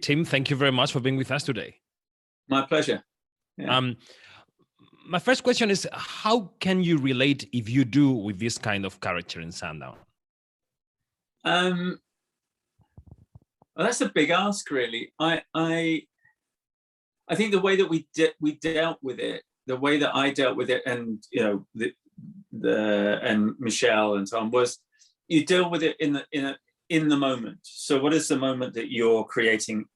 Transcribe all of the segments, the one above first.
Tim, thank you very much for being with us today. My pleasure. Yeah. My first question is, how can you relate, if you do, with this kind of character in Sundown? Well, that's a big ask, really. I think the way that we dealt with it, the way that I dealt with it, and and Michel and so on, was you deal with it in the moment. So what is the moment that you're creating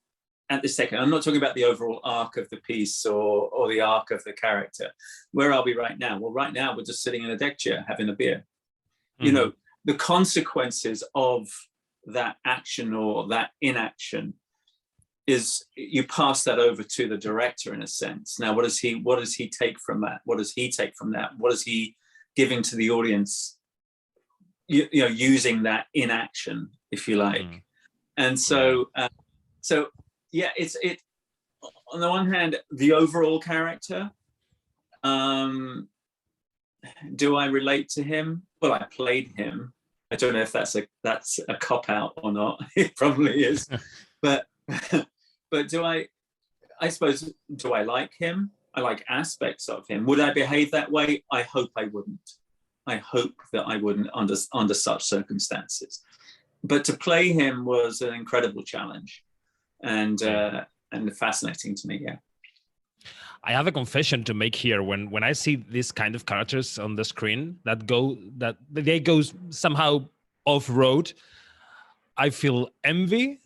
at the second? I'm not talking about the overall arc of the piece or the arc of the character. Where are we right now? Well, right now we're just sitting in a deck chair having a beer. Mm-hmm. The consequences of that action or that inaction is you pass that over to the director in a sense. Now, what does he take from that? What does he take from that? What is he giving to the audience? Using that inaction, if you like. Mm. And so, it's on the one hand, the overall character. Do I relate to him? Well, I played him. I don't know if that's a cop out or not. It probably is. but do I suppose, do I like him? I like aspects of him. Would I behave that way? I hope I wouldn't. I hope that I wouldn't under such circumstances. But to play him was an incredible challenge and fascinating to me, yeah. I have a confession to make here. When I see these kind of characters on the screen that they go somehow off road, I feel envy,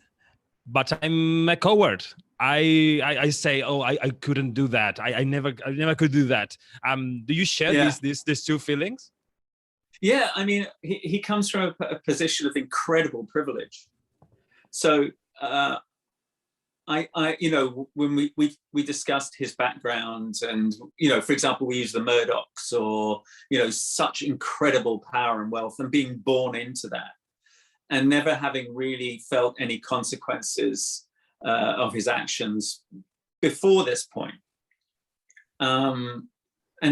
but I'm a coward. I say, oh, I couldn't do that. I never could do that. Do you share these two feelings? Yeah, I mean, he comes from a position of incredible privilege. So when we discussed his background, and for example, we use the Murdochs, or such incredible power and wealth, and being born into that, and never having really felt any consequences of his actions before this point. And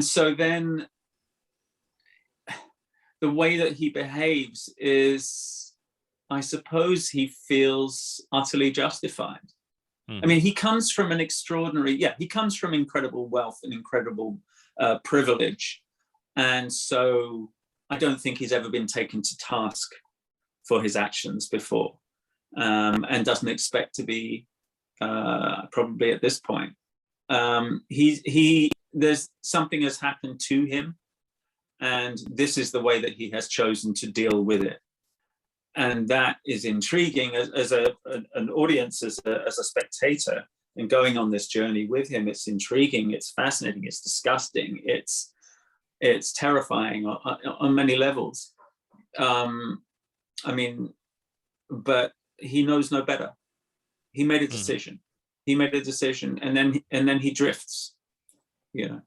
so then the way that he behaves is, I suppose, he feels utterly justified. I mean, he comes from incredible wealth and incredible privilege. And so I don't think he's ever been taken to task for his actions before, and doesn't expect to be probably at this point. There's something has happened to him, and this is the way that he has chosen to deal with it. And that is intriguing as an audience, as a spectator, and going on this journey with him. It's intriguing, it's fascinating, it's disgusting, it's terrifying on many levels. I mean, but he knows no better. He made a decision. He made a decision, and then he drifts. Yeah,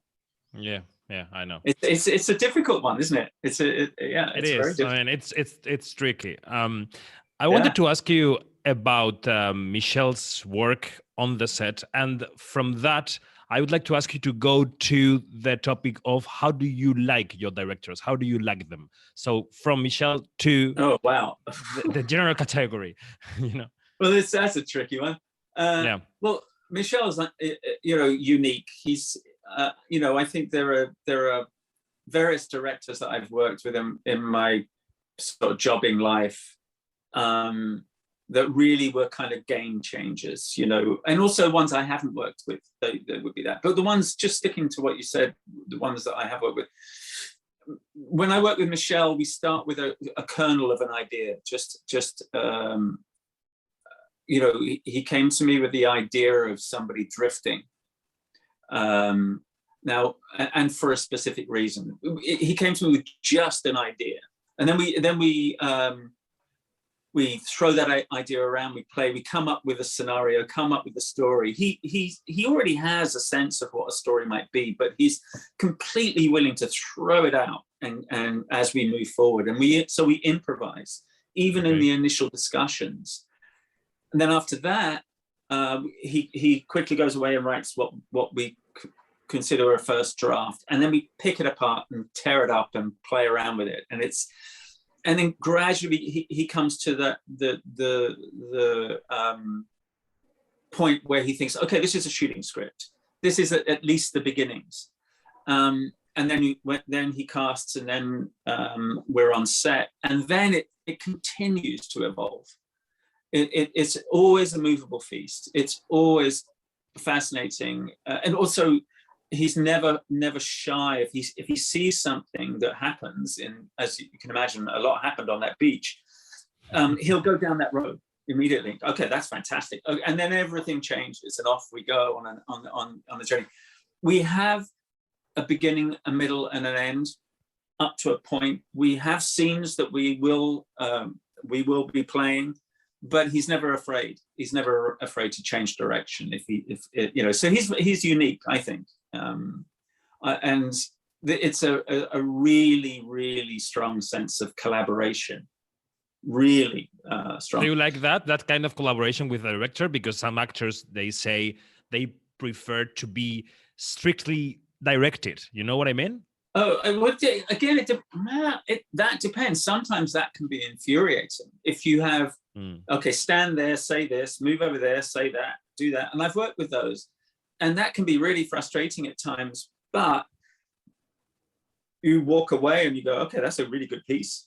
I know. It's a difficult one, isn't it? It is. Very difficult. I mean, it's tricky. I wanted to ask you about Michel's work on the set, and from that, I would like to ask you to go to the topic of how do you like your directors? How do you like them? So from Michel to the general category, Well, that's a tricky one. Well, Michel's unique. He's I think there are various directors that I've worked with in my sort of jobbing life that really were kind of game changers, and also ones I haven't worked with. They would be that. But the ones, just sticking to what you said, the ones that I have worked with. When I work with Michel, we start with a kernel of an idea. He came to me with the idea of somebody drifting. Now, and for a specific reason, he came to me with just an idea, and then we throw that idea around, we play, we come up with a scenario, come up with a story. He already has a sense of what a story might be, but he's completely willing to throw it out and as we move forward, and we improvise even in the initial discussions. And then after that, he quickly goes away and writes what we consider a first draft, and then we pick it apart and tear it up and play around with it. And then gradually he comes to point where he thinks, okay, this is a shooting script. This is at least the beginnings. And then he casts, and then we're on set, and then it continues to evolve. It's always a movable feast. It's always fascinating, and also he's never shy. If he sees something that happens, as you can imagine, a lot happened on that beach. He'll go down that road immediately. Okay, that's fantastic. Okay, and then everything changes, and off we go on the journey. We have a beginning, a middle, and an end up to a point. We have scenes that we will be playing, but he's never afraid. He's never afraid to change direction so he's unique, I think. And it's a really, really strong sense of collaboration. Really strong. Do you like that kind of collaboration with the director? Because some actors, they say they prefer to be strictly directed. You know what I mean? Oh, again, that depends. Sometimes that can be infuriating. If you have, okay, stand there, say this, move over there, say that, do that. And I've worked with those. And that can be really frustrating at times. But you walk away and you go, okay, that's a really good piece.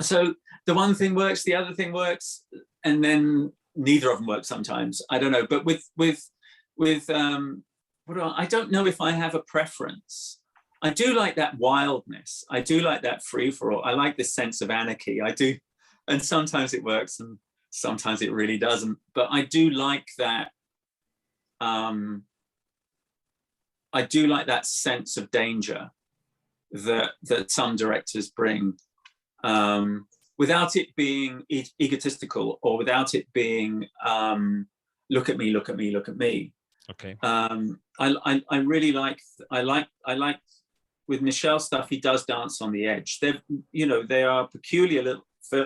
So the one thing works, the other thing works, and then neither of them work sometimes. I don't know. But I don't know if I have a preference. I do like that wildness. I do like that free-for-all. I like this sense of anarchy. I do. And sometimes it works and sometimes it really doesn't. But I do like that. I do like that sense of danger that some directors bring, without it being egotistical or without it being look at me, look at me, look at me. Okay. I really like with Michel's stuff. He does dance on the edge. They are peculiar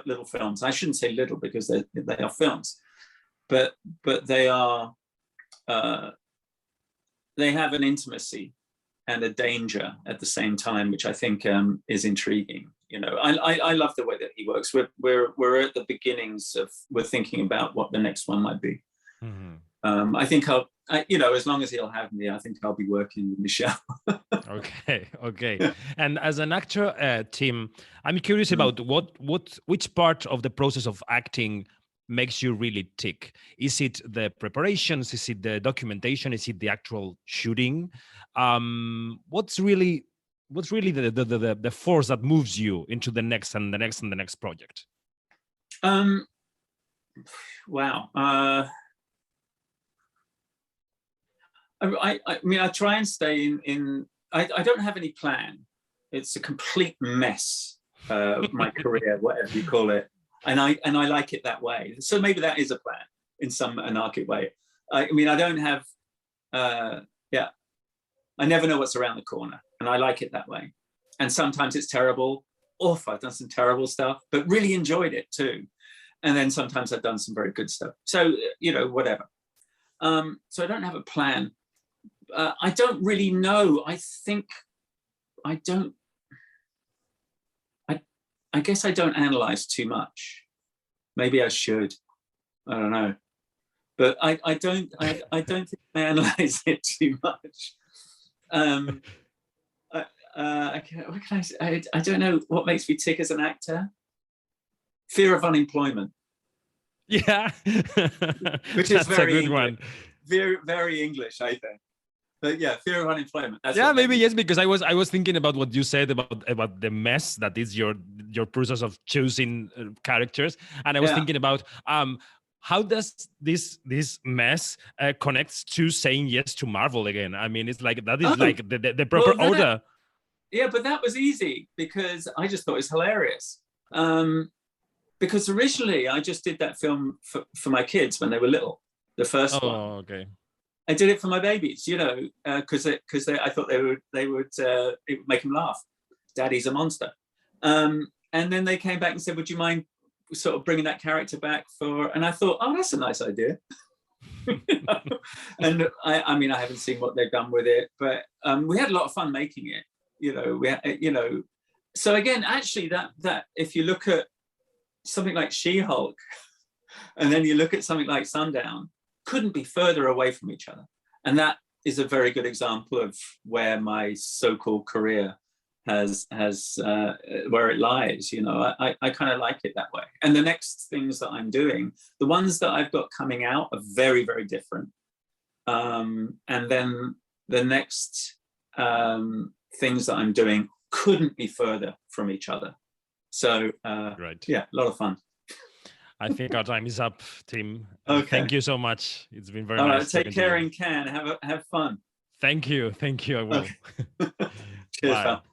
little films. I shouldn't say little because they are films, but they are. They have an intimacy and a danger at the same time, which I think is intriguing. I love the way that he works. We're at the beginnings of we're thinking about what the next one might be. Mm-hmm. I think as long as he'll have me, I think I'll be working with Michel. Okay. And as an actor, Tim, I'm curious about which part of the process of acting makes you really tick. Is it the preparations? Is it the documentation? Is it the actual shooting? What's really the force that moves you into the next and the next and the next project? Wow. I mean, I try and stay in I don't have any plan. It's a complete mess, my career, whatever you call it. And I like it that way. So maybe that is a plan in some anarchic way. I mean, I don't have, I never know what's around the corner, and I like it that way. And sometimes it's terrible. I've done some terrible stuff, but really enjoyed it too. And then sometimes I've done some very good stuff. So, whatever. So I don't have a plan. I don't really know. I guess I don't analyze too much. Maybe I should. I don't know. But I don't think I analyze it too much. What can I say? I don't know what makes me tick as an actor. Fear of unemployment. Yeah. Which is very a good one. Very, very English, I think. But yeah, fear of unemployment. That's maybe yes, because I was thinking about what you said about the mess that is your process of choosing characters, and I was thinking about how does this mess connects to saying yes to Marvel again? I mean, it's like that is like the proper order. But that was easy because I just thought it was hilarious. Because originally I just did that film for my kids when they were little, the first one. Oh, okay. I did it for my babies, because I thought it would make them laugh. Daddy's a monster. And then they came back and said, would you mind sort of bringing that character back and I thought, oh, that's a nice idea. And I mean, I haven't seen what they've done with it, but we had a lot of fun making it, So again, actually that if you look at something like She-Hulk, and then you look at something like Sundown, couldn't be further away from each other. And that is a very good example of where my so-called career has where it lies. You know, I kind of like it that way. And the next things that I'm doing, the ones that I've got coming out are very, very different. And then the next things that I'm doing couldn't be further from each other. So Right. yeah, a lot of fun. I think our time is up, Tim. Okay. Thank you so much. It's been very All nice. right, take care in Cannes. Have fun. Thank you. I will. Okay. Cheers, Bye. pal.